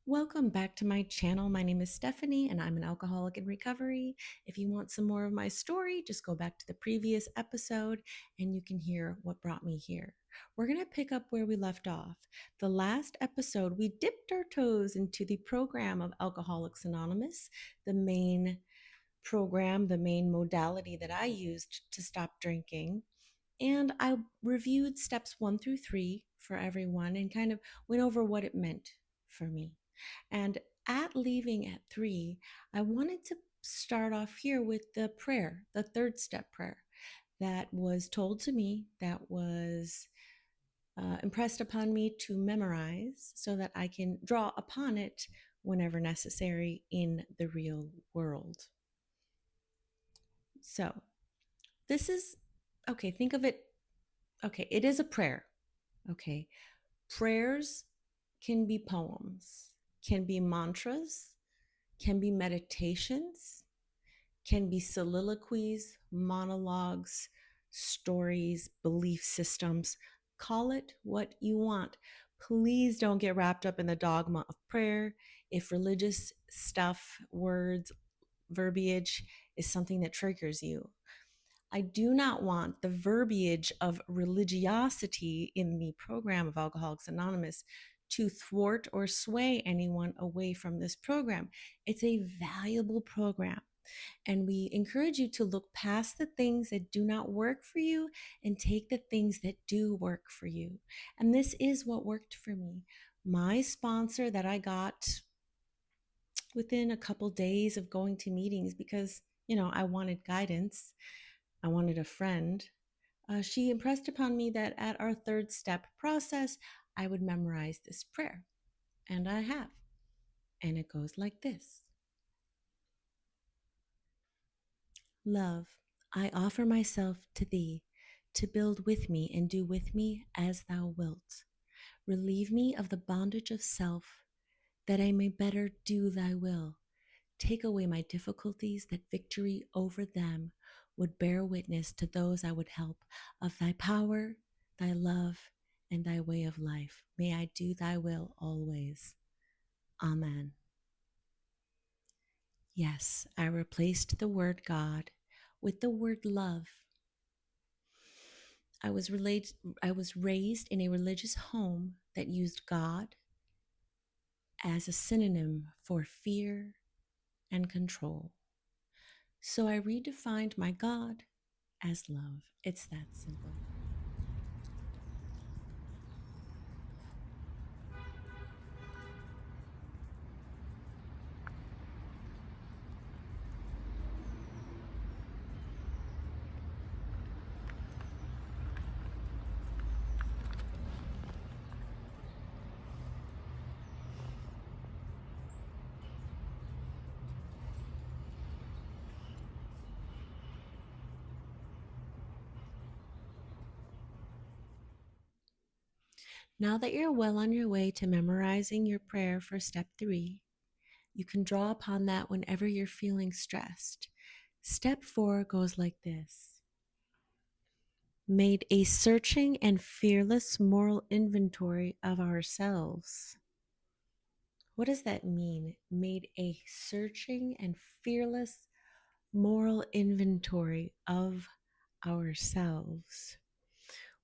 Welcome back to my channel. My name is Stephanie and I'm an alcoholic in recovery. If you want some more of my story, just go back to the previous episode and you can hear what brought me here. We're going to pick up where we left off. The last episode, we dipped our toes into the program of Alcoholics Anonymous, the main program, the main modality that I used to stop drinking. And I reviewed steps 1 through 3 for everyone and kind of went over what it meant for me. And at leaving at 3, I wanted to start off here with the prayer, the third step prayer that was told to me, that was impressed upon me to memorize so that I can draw upon it whenever necessary in the real world. So, this is okay, think of it. Okay, it is a prayer. Okay, prayers can be poems, can be mantras, can be meditations, can be soliloquies, monologues, stories, belief systems. Call it what you want. Please don't get wrapped up in the dogma of prayer. If religious stuff, words, verbiage is something that triggers you, I do not want the verbiage of religiosity in the program of Alcoholics Anonymous to thwart or sway anyone away from this program. It's a valuable program. And we encourage you to look past the things that do not work for you and take the things that do work for you. And this is what worked for me. My sponsor that I got within a couple days of going to meetings because, I wanted guidance. I wanted a friend. She impressed upon me that at our third step process, I would memorize this prayer. And I have. And it goes like this. Love, I offer myself to thee, to build with me and do with me as thou wilt. Relieve me of the bondage of self, that I may better do thy will. Take away my difficulties, that victory over them would bear witness to those I would help of thy power, thy love, and thy way of life. May I do thy will always. Amen. Yes, I replaced the word God with the word love. I was raised in a religious home that used God as a synonym for fear and control. So I redefined my God as love. It's that simple. Now that you're well on your way to memorizing your prayer for step 3, you can draw upon that whenever you're feeling stressed. Step 4 goes like this. Made a searching and fearless moral inventory of ourselves. What does that mean? Made a searching and fearless moral inventory of ourselves.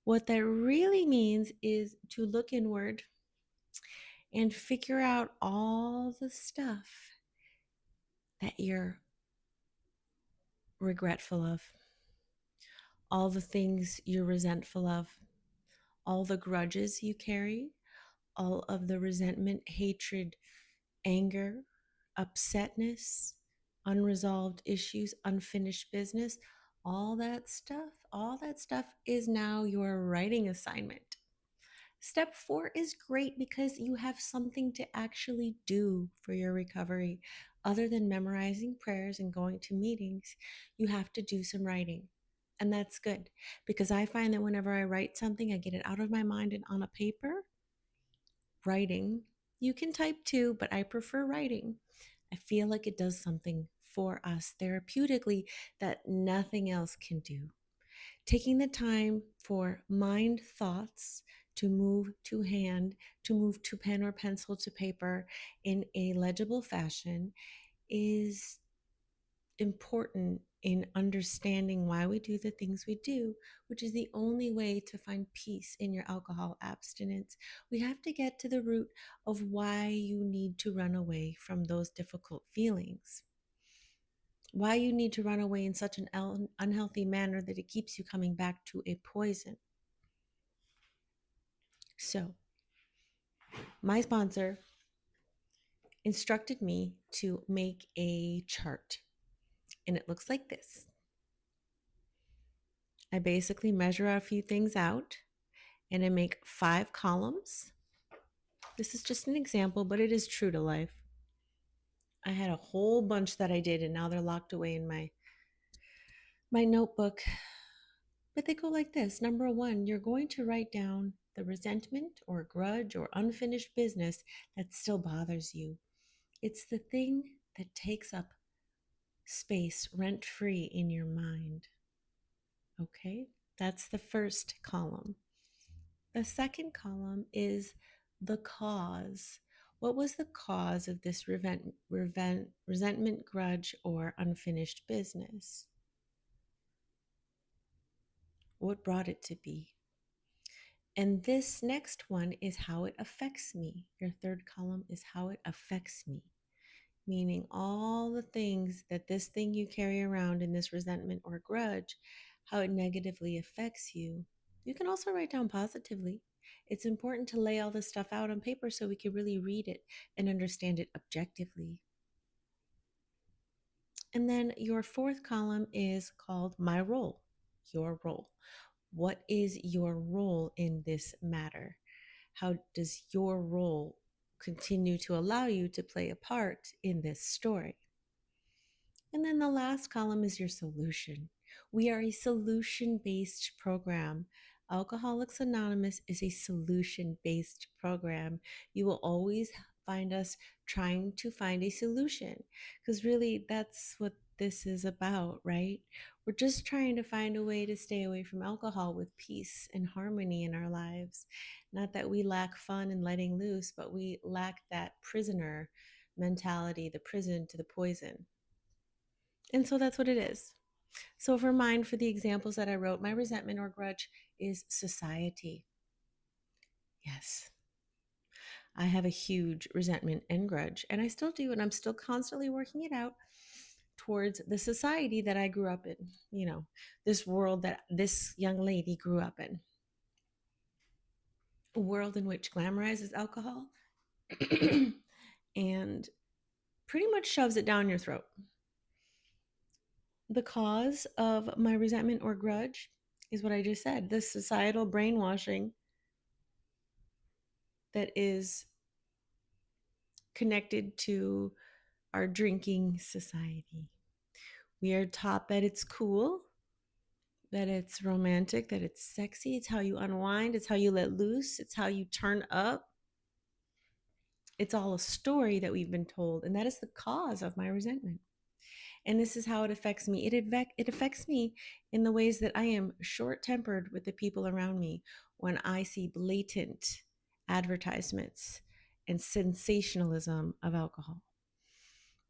What that really means is to look inward and figure out all the stuff that you're regretful of, all the things you're resentful of, all the grudges you carry, all of the resentment, hatred, anger, upsetness, unresolved issues, unfinished business, all that stuff is now your writing assignment. Step 4 is great because you have something to actually do for your recovery. Other than memorizing prayers and going to meetings, you have to do some writing. And that's good because I find that whenever I write something, I get it out of my mind and on a paper. Writing, you can type too, but I prefer writing. I feel like it does something for us therapeutically that nothing else can do. Taking the time for mind thoughts to move to hand, to move to pen or pencil to paper in a legible fashion is important in understanding why we do the things we do, which is the only way to find peace in your alcohol abstinence. We have to get to the root of why you need to run away from those difficult feelings, why you need to run away in such an unhealthy manner that it keeps you coming back to a poison. So, my sponsor instructed me to make a chart, and it looks like this. I basically measure a few things out and I make 5 columns. This is just an example, but it is true to life. I had a whole bunch that I did, and now they're locked away in my notebook. But they go like this. Number 1, you're going to write down the resentment or grudge or unfinished business that still bothers you. It's the thing that takes up space rent-free in your mind. Okay? That's the first column. The second column is the cause. What was the cause of this resentment, grudge, or unfinished business? What brought it to be? And this next one is how it affects me. Your third column is how it affects me, meaning all the things that this thing you carry around in this resentment or grudge, how it negatively affects you. You can also write down positively. It's important to lay all this stuff out on paper so we can really read it and understand it objectively. And then your fourth column is called my role, your role. What is your role in this matter? How does your role continue to allow you to play a part in this story? And then the last column is your solution. We are a solution-based program. Alcoholics Anonymous is a solution-based program. You will always find us trying to find a solution, because really that's what this is about, right? We're just trying to find a way to stay away from alcohol with peace and harmony in our lives. Not that we lack fun and letting loose, but we lack that prisoner mentality, the prison to the poison. And so that's what it is. So for mine, for the examples that I wrote, my resentment or grudge is society. Yes, I have a huge resentment and grudge, and I still do, and I'm still constantly working it out towards the society that I grew up in, this world that this young lady grew up in. A world in which glamorizes alcohol and pretty much shoves it down your throat. The cause of my resentment or grudge is what I just said, the societal brainwashing that is connected to our drinking society. We are taught that it's cool, that it's romantic, that it's sexy, it's how you unwind, it's how you let loose, it's how you turn up. It's all a story that we've been told, and that is the cause of my resentment. And this is how it affects me. It affects me in the ways that I am short-tempered with the people around me when I see blatant advertisements and sensationalism of alcohol.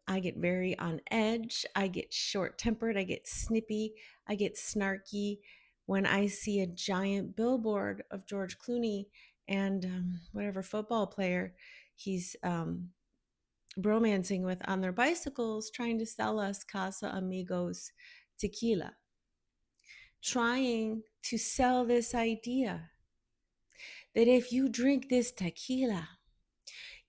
I get very on edge. I get short-tempered. I get snippy. I get snarky when I see a giant billboard of George Clooney and whatever football player he's bromancing with on their bicycles, trying to sell us Casa Amigos tequila, trying to sell this idea that if you drink this tequila,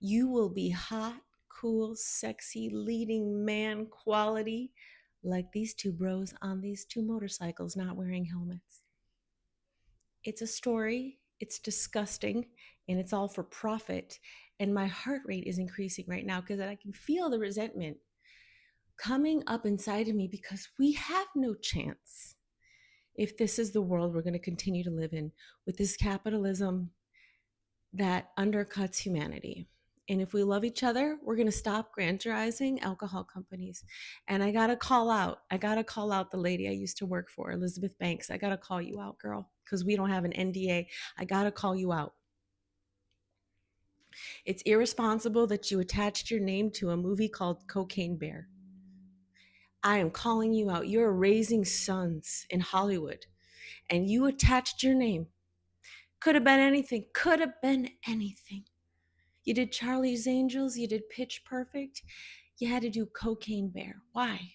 you will be hot, cool, sexy, leading man quality, like these two bros on these two motorcycles not wearing helmets. It's a story, it's disgusting, and it's all for profit. And my heart rate is increasing right now because I can feel the resentment coming up inside of me, because we have no chance if this is the world we're going to continue to live in, with this capitalism that undercuts humanity. And if we love each other, we're going to stop grandiorizing alcohol companies. And I got to call out the lady I used to work for, Elizabeth Banks. I got to call you out, girl. because we don't have an NDA, I got to call you out. It's irresponsible that you attached your name to a movie called Cocaine Bear. I am calling you out. You're raising sons in Hollywood and you attached your name. Could have been anything. Could have been anything. You did Charlie's Angels. You did Pitch Perfect. You had to do Cocaine Bear. Why?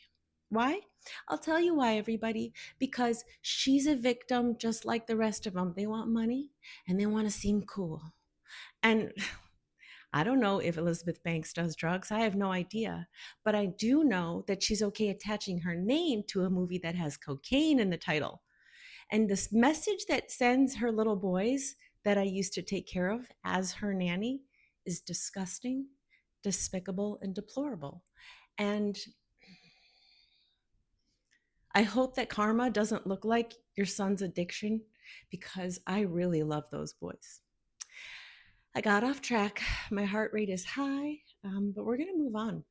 Why? I'll tell you why, everybody. Because she's a victim just like the rest of them. They want money and they want to seem cool. And I don't know if Elizabeth Banks does drugs. I have no idea. But I do know that she's okay attaching her name to a movie that has cocaine in the title. And this message that sends her little boys that I used to take care of as her nanny is disgusting, despicable, and deplorable. And I hope that karma doesn't look like your son's addiction, because I really love those boys. I got off track. My heart rate is high, but we're going to move on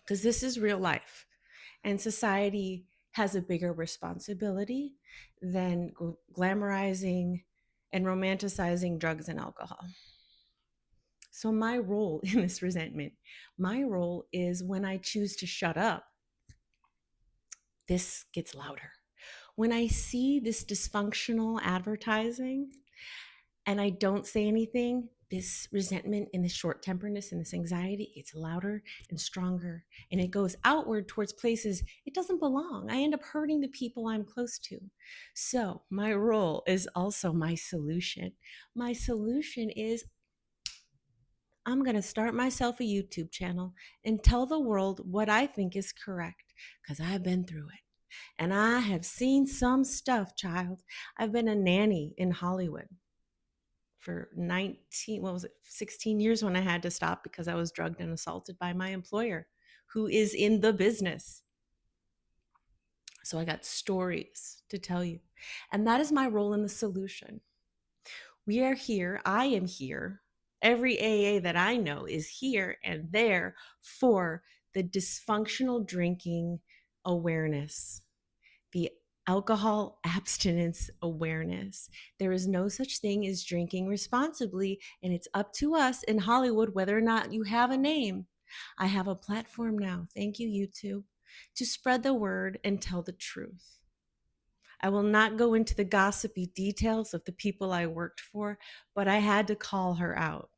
because this is real life. And society has a bigger responsibility than glamorizing and romanticizing drugs and alcohol. So my role in this resentment, my role is when I choose to shut up, this gets louder. When I see this dysfunctional advertising and I don't say anything, this resentment and this short-temperedness and this anxiety gets louder and stronger, and it goes outward towards places it doesn't belong. I end up hurting the people I'm close to. So my role is also my solution. My solution is I'm going to start myself a YouTube channel and tell the world what I think is correct, because I've been through it. And I have seen some stuff, child. I've been a nanny in Hollywood for 16 years when I had to stop because I was drugged and assaulted by my employer, who is in the business. So I got stories to tell you. And that is my role in the solution. We are here. I am here. Every AA that I know is here and there for the dysfunctional drinking awareness, the alcohol abstinence awareness. There is no such thing as drinking responsibly, and it's up to us in Hollywood whether or not you have a name. I have a platform now, thank you, YouTube, to spread the word and tell the truth. I will not go into the gossipy details of the people I worked for, but I had to call her out.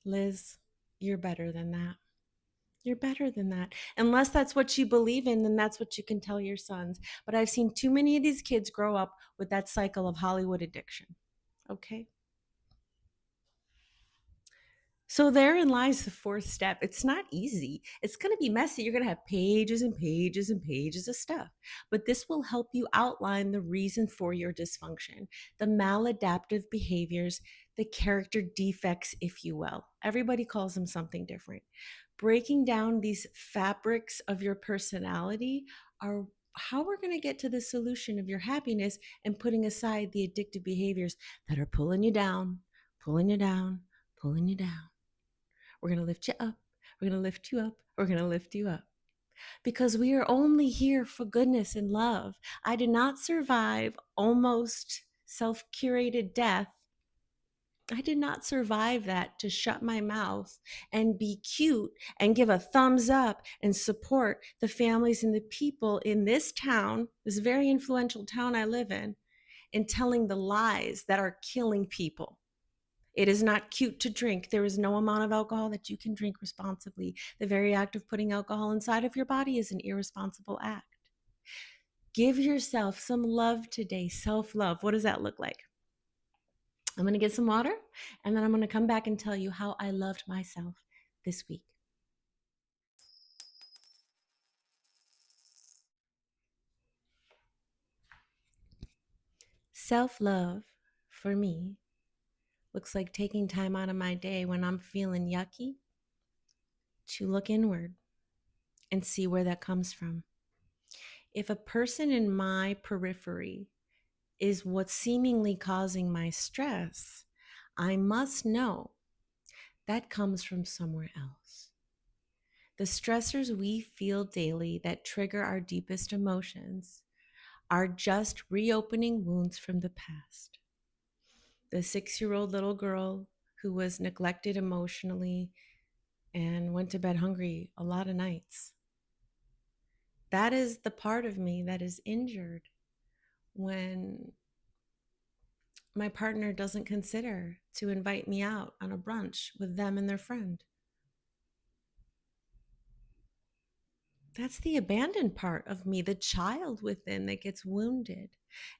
Liz, you're better than that. You're better than that. Unless that's what you believe in, then that's what you can tell your sons. But I've seen too many of these kids grow up with that cycle of Hollywood addiction. Okay? So therein lies the fourth step. It's not easy. It's going to be messy. You're going to have pages and pages and pages of stuff. But this will help you outline the reason for your dysfunction, the maladaptive behaviors, the character defects, if you will. Everybody calls them something different. Breaking down these fabrics of your personality are how we're going to get to the solution of your happiness and putting aside the addictive behaviors that are pulling you down, pulling you down, pulling you down. We're going to lift you up. We're going to lift you up. We're going to lift you up. Because we are only here for goodness and love. I did not survive almost self-curated death. I did not survive that to shut my mouth and be cute and give a thumbs up and support the families and the people in this town, this very influential town I live in telling the lies that are killing people. It is not cute to drink. There is no amount of alcohol that you can drink responsibly. The very act of putting alcohol inside of your body is an irresponsible act. Give yourself some love today, self-love. What does that look like? I'm going to get some water, and then I'm going to come back and tell you how I loved myself this week. Self-love, for me, looks like taking time out of my day when I'm feeling yucky to look inward and see where that comes from. If a person in my periphery is what's seemingly causing my stress, I must know that comes from somewhere else. The stressors we feel daily that trigger our deepest emotions are just reopening wounds from the past. The 6-year-old little girl who was neglected emotionally and went to bed hungry a lot of nights. That is the part of me that is injured when my partner doesn't consider to invite me out on a brunch with them and their friend. That's the abandoned part of me, the child within that gets wounded.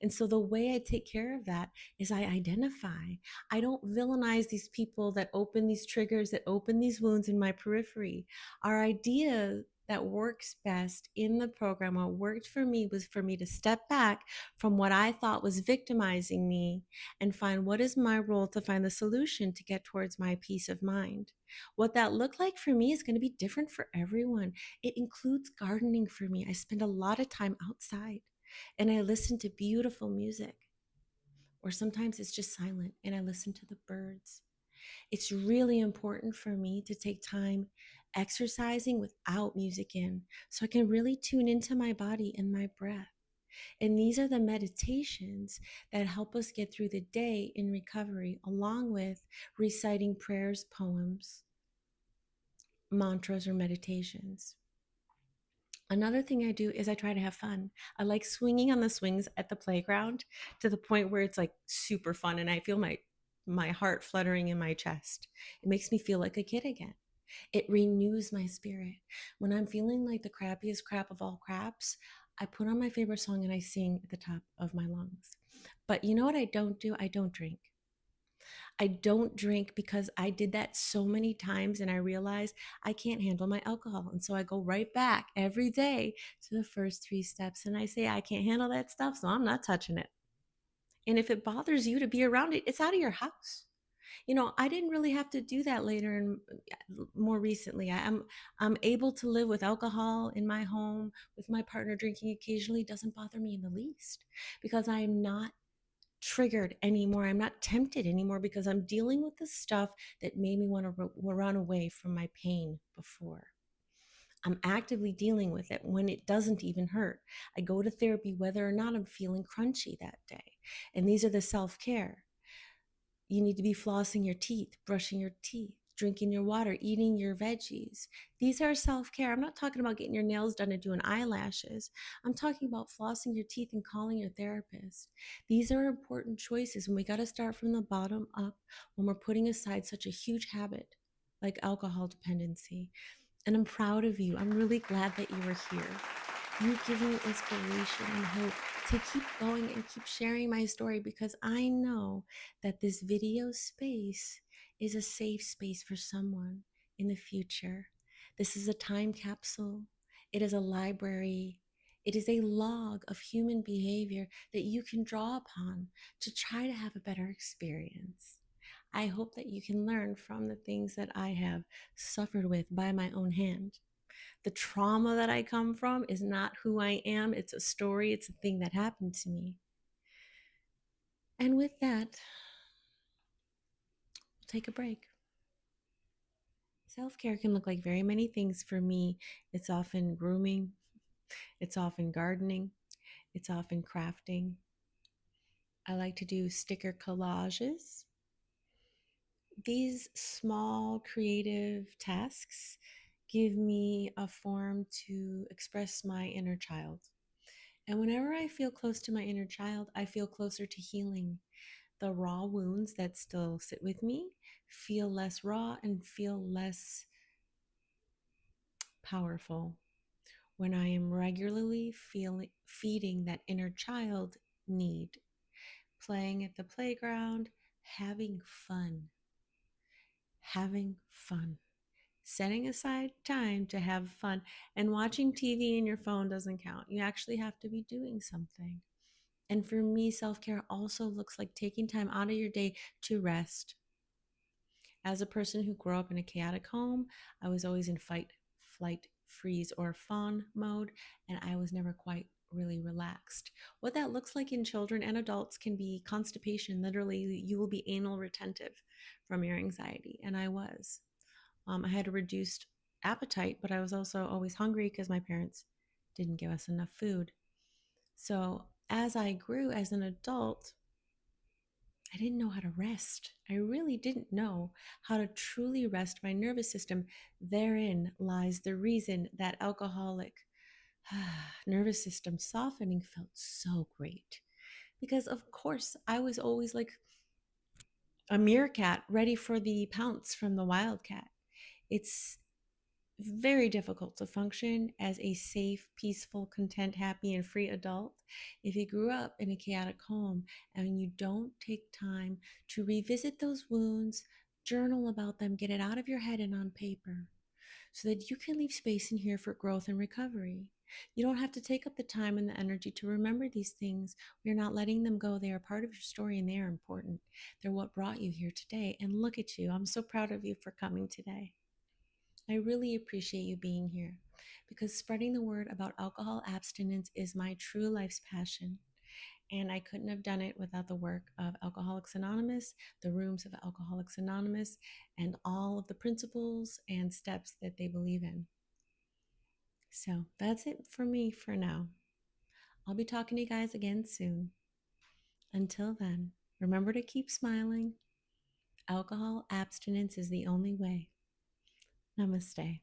And so the way I take care of that is I identify. I don't villainize these people that open these triggers, that open these wounds in my periphery. Our idea that works best in the program, what worked for me, was for me to step back from what I thought was victimizing me and find what is my role to find the solution to get towards my peace of mind. What that looked like for me is going to be different for everyone. It includes gardening for me. I spend a lot of time outside and I listen to beautiful music, or sometimes it's just silent and I listen to the birds. It's really important for me to take time exercising without music in so I can really tune into my body and my breath. And these are the meditations that help us get through the day in recovery, along with reciting prayers, poems, mantras, or meditations. Another thing I do is I try to have fun. I like swinging on the swings at the playground to the point where it's like super fun and I feel my heart fluttering in my chest. It makes me feel like a kid again. It renews my spirit. When I'm feeling like the crappiest crap of all craps, I put on my favorite song and I sing at the top of my lungs. But you know what I don't do? I don't drink. I don't drink because I did that so many times and I realized I can't handle my alcohol. And so I go right back every day to the first 3 steps and I say, I can't handle that stuff, so I'm not touching it. And if it bothers you to be around it, it's out of your house. I didn't really have to do that later and more recently. I'm able to live with alcohol in my home, with my partner drinking occasionally. Doesn't bother me in the least because I'm not triggered anymore. I'm not tempted anymore because I'm dealing with the stuff that made me want to run away from my pain before. I'm actively dealing with it when it doesn't even hurt. I go to therapy whether or not I'm feeling crunchy that day. And these are the self-care. You need to be flossing your teeth, brushing your teeth, drinking your water, eating your veggies. These are self-care. I'm not talking about getting your nails done and doing eyelashes. I'm talking about flossing your teeth and calling your therapist. These are important choices, and we got to start from the bottom up when we're putting aside such a huge habit like alcohol dependency. And I'm proud of you. I'm really glad that you were here. You give me inspiration and hope to keep going and keep sharing my story because I know that this video space is a safe space for someone in the future. This is a time capsule. It is a library. It is a log of human behavior that you can draw upon to try to have a better experience. I hope that you can learn from the things that I have suffered with by my own hand. The trauma that I come from is not who I am. It's a story. It's a thing that happened to me. And with that, we'll take a break. Self-care can look like very many things for me. It's often grooming. It's often gardening. It's often crafting. I like to do sticker collages. These small creative tasks give me a form to express my inner child. And whenever I feel close to my inner child, I feel closer to healing. The raw wounds that still sit with me feel less raw and feel less powerful when I am regularly feeding that inner child need, playing at the playground, having fun, setting aside time to have fun. And watching TV in your phone doesn't count. You actually have to be doing something. And for me, self-care also looks like taking time out of your day to rest. As a person who grew up in a chaotic home, I was always in fight, flight, freeze, or fawn mode, and I was never quite really relaxed. What that looks like in children and adults can be constipation. Literally, you will be anal retentive from your anxiety, and I was. I had a reduced appetite, but I was also always hungry because my parents didn't give us enough food. So as I grew as an adult, I didn't know how to rest. I really didn't know how to truly rest my nervous system. Therein lies the reason that alcoholic nervous system softening felt so great. Because, of course, I was always like a meerkat ready for the pounce from the wildcat. It's very difficult to function as a safe, peaceful, content, happy, and free adult if you grew up in a chaotic home and you don't take time to revisit those wounds, journal about them, get it out of your head and on paper so that you can leave space in here for growth and recovery. You don't have to take up the time and the energy to remember these things. We're not letting them go. They are part of your story and they are important. They're what brought you here today. And look at you. I'm so proud of you for coming today. I really appreciate you being here because spreading the word about alcohol abstinence is my true life's passion. And I couldn't have done it without the work of Alcoholics Anonymous, the rooms of Alcoholics Anonymous, and all of the principles and steps that they believe in. So that's it for me for now. I'll be talking to you guys again soon. Until then, remember to keep smiling. Alcohol abstinence is the only way. Namaste.